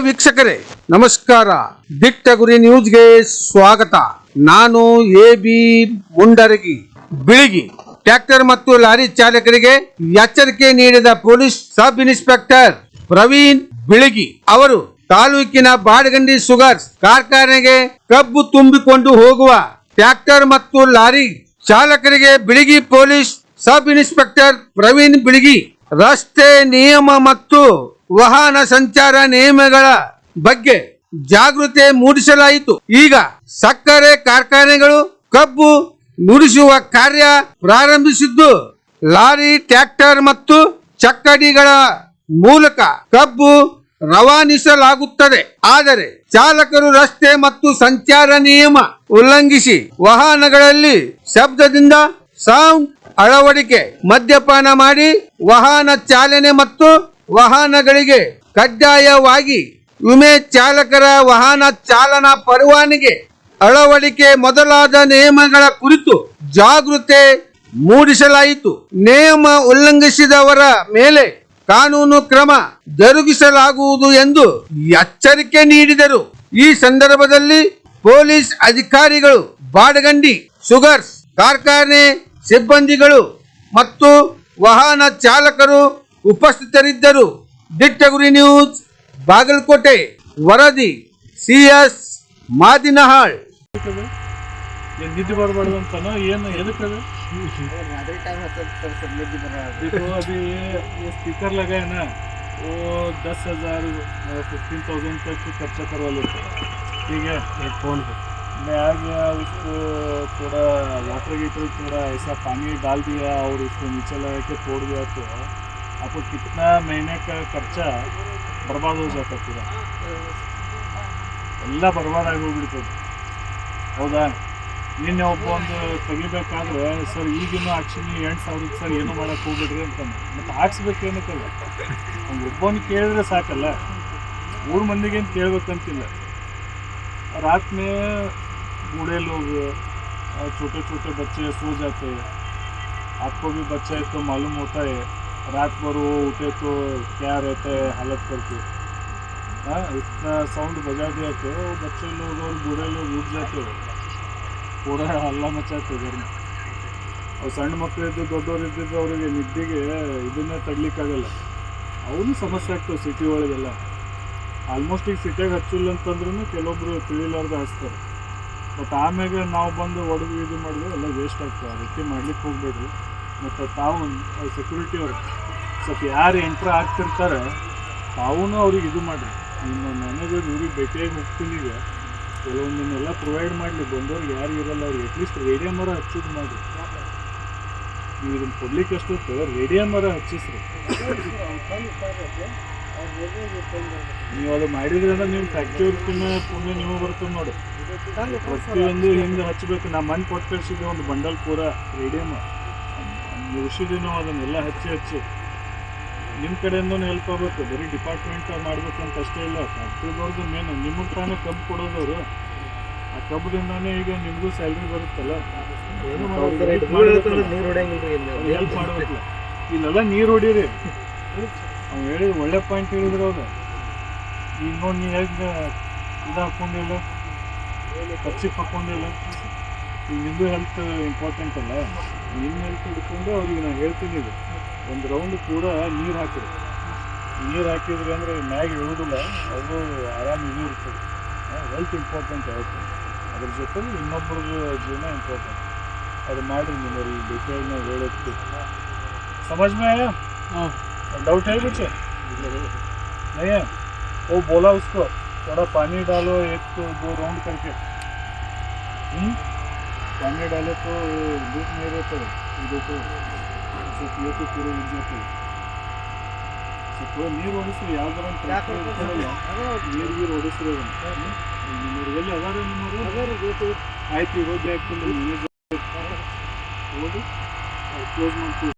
ವೀಕ್ಷಕರೇ ನಮಸ್ಕಾರ. ದಿಟ್ಟ ಗುರಿ ನ್ಯೂಸ್ಗೆ ಸ್ವಾಗತ. ನಾನು ಎಬಿ ಮುಂಡರಗಿ. ಬಿಳಿಗಿ ಟ್ರ್ಯಾಕ್ಟರ್ ಮತ್ತು ಲಾರಿ ಚಾಲಕರಿಗೆ ಎಚ್ಚರಿಕೆ ನೀಡಿದ police sub inspector Praveen Biligi ಅವರು ತಾಲೂಕಿನ ಬಾಡಗಂಡಿ ಶುಗರ್ಸ್ ಕಾರ್ಖಾನೆಗೆ ಕಬ್ಬು ತುಂಬಿಕೊಂಡು ಹೋಗುವ ಟ್ರ್ಯಾಕ್ಟರ್ ಮತ್ತು ಲಾರಿ ಚಾಲಕರಿಗೆ Biligi police sub inspector Praveen Biligi ರಸ್ತೆ ನಿಯಮ ಮತ್ತು ವಾಹನ ಸಂಚಾರ ನಿಯಮಗಳ ಬಗ್ಗೆ ಜಾಗೃತಿ ಮೂಡಿಸಲಾಯಿತು. ಈಗ ಸಕ್ಕರೆ ಕಾರ್ಖಾನೆಗಳು ಕಬ್ಬು ನುಡಿಸುವ ಕಾರ್ಯ ಪ್ರಾರಂಭಿಸಿದ್ದು, ಲಾರಿ, ಟ್ರ್ಯಾಕ್ಟರ್ ಮತ್ತು ಚಕ್ಕಡಿಗಳ ಮೂಲಕ ಕಬ್ಬು ರವಾನಿಸಲಾಗುತ್ತದೆ. ಆದರೆ ಚಾಲಕರು ರಸ್ತೆ ಮತ್ತು ಸಂಚಾರ ನಿಯಮ ಉಲ್ಲಂಘಿಸಿ ವಾಹನಗಳಲ್ಲಿ ಶಬ್ದದಿಂದ ಸೌಂಡ್ ಅಳವಡಿಕೆ, ಮದ್ಯಪಾನ ಮಾಡಿ ವಾಹನ ಚಾಲನೆ ಮತ್ತು ವಾಹನಗಳಿಗೆ ಕಡ್ಡಾಯವಾಗಿ ವಿಮೆ, ಚಾಲಕರ ವಾಹನ ಚಾಲನಾ ಪರವಾನಗಿ ಅಳವಡಿಕೆ ಮೊದಲಾದ ನಿಯಮಗಳ ಕುರಿತು ಜಾಗೃತಿ ಮೂಡಿಸಲಾಯಿತು. ನಿಯಮ ಉಲ್ಲಂಘಿಸಿದವರ ಮೇಲೆ ಕಾನೂನು ಕ್ರಮ ಜರುಗಿಸಲಾಗುವುದು ಎಂದು ಎಚ್ಚರಿಕೆ ನೀಡಿದರು. ಈ ಸಂದರ್ಭದಲ್ಲಿ ಪೊಲೀಸ್ ಅಧಿಕಾರಿಗಳು, ಬಾಡಗಂಡಿ ಶುಗರ್ಸ್ ಕಾರ್ಖಾನೆ ಸಿಬ್ಬಂದಿಗಳು ಮತ್ತು ವಾಹನ ಚಾಲಕರು ಉಪಸ್ಥಿತರಿದ್ದರು. ದಿಟ್ಟ ಗುರಿ ನ್ಯೂಸ್ ಬಾಗಲಕೋಟೆ. ವರದಿ CS ಮಾದಿನಹಾಳ್. निधि बरबार्द अंताना एदकवे अभी ये स्पीकर लगा है ना, वो 10,000 15,000 तक खर्चा करवा लेते हैं. ठीक है, हेडफोन मैं आ गया, उसको थोड़ा वाटर हीटर थोड़ा ऐसा पानी डाल दिया और उसको नीचे लगा के तोड़ दिया, तो आपको कितना महीने का खर्चा बर्बाद हो जाता, पूरा ಎಲ್ಲ ಬರಬಾರ್ದು ಆಗೋಗ್ಬಿಡ್ತದೆ. ಹೌದಾ? ನಿನ್ನೆ ಒಬ್ಬ ಒಂದು ತೆಗಿಬೇಕಾದ್ರೆ ಸರ್ ಈಗಿನೂ ಹಾಕ್ಸಿನಿ 8,000 ಸರ್ ಏನೂ ಮಾಡೋಕ್ಕೆ ಹೋಗ್ಬಿಡ್ರಿ ಅಂತಾನೆ. ಮತ್ತು ಹಾಕ್ಸ್ಬೇಕೇನಕ್ಕಲ್ಲ, ಅವ್ನು ಒಬ್ಬನಿಗೆ ಕೇಳಿದ್ರೆ ಸಾಕಲ್ಲ, 3 ಮಂದಿಗೇನು ಕೇಳ್ಬೇಕಂತಿಲ್ಲ. रात में बूढ़े लोग, छोटे छोटे बच्चे सो जाते हैं. आपको भी बच्चा है तो मालूम होता है, रात भर वो उठे तो क्या रहता है हालत करके. हाँ, इतना साउंड बजा दिया तो बच्चे लोग और बूढ़े लोग उठ जाते हैं, पूरा हल्ला मचाते घर में. और ಸಣ್ಣ ಮಕ್ಕಳಿದ್ದು ದೊಡ್ಡವ್ರು ಇದ್ದಿದ್ದು ಅವರಿಗೆ ನಿದ್ದೆಗೆ ಇದನ್ನೇ ತಡ್ಲಿಕ್ಕಾಗಲ್ಲ. ಅವನು ಸಮಸ್ಯೆ ಆಗ್ತವೆ ಸಿಟಿ ಒಳಗೆಲ್ಲ. ಆಲ್ಮೋಸ್ಟ್ ಈಗ ಸಿಟಿಯಾಗ ಹಚ್ಚಿಲ್ಲ ಅಂತಂದ್ರೂ ಕೆಲವೊಬ್ರು ತಿಳಿಲಾರ್ದು ಹಚ್ತಾರೆ. ಬಟ್ ಆಮ್ಯಾಗ ನಾವು ಬಂದು ಹೊಡೆದು ಇದು ಮಾಡಿದ್ರೆ ಎಲ್ಲ ವೇಸ್ಟ್ ಆಗ್ತವೆ. ಆ ರೀತಿ ಮಾಡ್ಲಿಕ್ಕೆ ಹೋಗ್ಬೇಡ್ರಿ. ಮತ್ತು ತಾವು ಸೆಕ್ಯೂರಿಟಿ ಅವರು ಸ್ವಲ್ಪ ಯಾರು ಎಂಟ್ರ್ ಆಗ್ತಿರ್ತಾರೆ ತಾವೂ ಅವ್ರಿಗೆ ಇದು ಮಾಡಿರಿ. ನಿಮ್ಮ ಮ್ಯಾನೇಜರ್ ಇವ್ರಿಗೆ ಭೇಟಿಯಾಗಿ ಹೋಗ್ತೀನಿ, ಈಗ ಕೆಲವೊಂದನ್ನೆಲ್ಲ ಪ್ರೊವೈಡ್ ಮಾಡಲಿ. ಬಂದವ್ರಿಗೆ ಯಾರು ಇರೋಲ್ಲ ಅವ್ರಿಗೆ ಅಟ್ಲೀಸ್ಟ್ ರೇಡಿಯೋ ಮರ ಹಚ್ಚೋದು ಮಾಡಿರಿ. ನೀವು ಇದನ್ನು ಕೊಡ್ಲಿಕ್ಕೆ ಎಷ್ಟೊತ್ತು ರೇಡಿಯೋ ಮರ ಹಚ್ಚಿಸ್ರಿ. ನೀವು ಅದು ಮಾಡಿದ್ರಿ ಅಂದ್ರೆ ನಿಮ್ಮ ಫ್ಯಾಕ್ಟ್ರಿಯವ್ರಿಗಿನ್ನ ಪುಣ್ಯ ನೀವು ಬರ್ತದೆ ನೋಡಿ. ಪ್ರತಿಯೊಂದು ಹಿಂದೆ ಹಚ್ಚಬೇಕು. ನಾ ಮಣ್ಣು ಕೊಟ್ಟು ಕಳಿಸಿದ್ದೆ ಒಂದು ಬಂಡಲ್ ಪೂರ ರೇಡಿಯಮ್ ಮುಗಿಸಿದ್ವಿ ನಾವು. ಅದನ್ನೆಲ್ಲ ಹಚ್ಚಿ ನಿಮ್ಮ ಕಡೆಯಿಂದ ಹೆಲ್ಪ್ ಆಗಬೇಕು. ಬರೀ ಡಿಪಾರ್ಟ್ಮೆಂಟ್ ಮಾಡಬೇಕಂತ ಅಷ್ಟೇ ಇಲ್ಲ, ಫ್ಯಾಕ್ಟ್ರಿದವ್ರದ್ದು ಮೇನ್. ನಿಮಗೆ ತಾನೇ ಕಬ್ಬು ಕೊಡೋದವರು, ಆ ಕಬ್ಬದಿಂದಾನೇ ಈಗ ನಿಮಗೂ ಸ್ಯಾಲ್ರಿ ಬರುತ್ತಲ್ಲ, ಹೆಲ್ಪ್ ಮಾಡಬೇಕಲ್ಲ. ಇಲ್ಲೆಲ್ಲ ನೀರು ಹೊಡೀರಿ. ಅವ್ನು ಹೇಳಿದ ಒಳ್ಳೆ ಪಾಯಿಂಟ್ ಹೇಳಿದ್ರು ಅವ್ರು. ಈಗ ನೋಡಿ ನೀವು ಹೇಗೆ ಇದು ಹಾಕ್ಕೊಂಡಿಲ್ಲ, ಖರ್ಚಿಗೆ ಹಾಕ್ಕೊಂಡಿಲ್ಲ. ಈಗ ನಿಮ್ಮದು ಹೆಲ್ತ್ ಇಂಪಾರ್ಟೆಂಟ್ ಅಲ್ಲ. ನಿಮ್ಮ ಹೆಲ್ತ್ ಹಿಡ್ಕೊಂಡು ಅವ್ರಿಗೆ ನಾನು ಹೇಳ್ತೀನಿ, ಇದು ಒಂದು ರೌಂಡ್ ಕೂಡ ನೀರು ಹಾಕಿರಿ. ನೀರು ಹಾಕಿದ್ರಿ ಅಂದರೆ ಮ್ಯಾಗ ಇಳುವುದಿಲ್ಲ, ಅದು ಆರಾಮ ಇದು ಇರ್ತದೆ. ಹೆಲ್ತ್ ಇಂಪಾರ್ಟೆಂಟ್ ಆಯಿತು, ಅದ್ರ ಜೊತೆಲಿ ಇನ್ನೊಬ್ಬರದ್ದು ಜೀವನ ಇಂಪಾರ್ಟೆಂಟ್. ಅದು ಮಾಡಿರಿ. ನಿಮ್ಮಲ್ಲಿ ಬೇಕಾಗಿ ನಾವು ಹೇಳೋದು समझ में आया? हाँ, डाउट है कुछ नहीं है? वो बोला उसको थोड़ा पानी डालो, 1-2 राउंड करके. पानी डाले तो धूप नहीं रहता है, देखो पिए तो पूरे उड़ जाते हैं. पूरा ನೀರು ಓಡಿಸ್ರಿ. ಯಾವ್ದಾರ ನೀರು ಗೀರು ಓಡಿಸ್ರಿ. ನಿಮ್ಮವ್ರು ಎಲ್ಲಿ ಅದಾರ? ನಿಮ್ಮವರು ಆಯ್ತು, ಈಗ ಹೋಗಿ ಹಾಕ್ತೀನಿ. ಹೋಗಿ ಕ್ಲೋಸ್ ಮಾಡ್ತೀವಿ.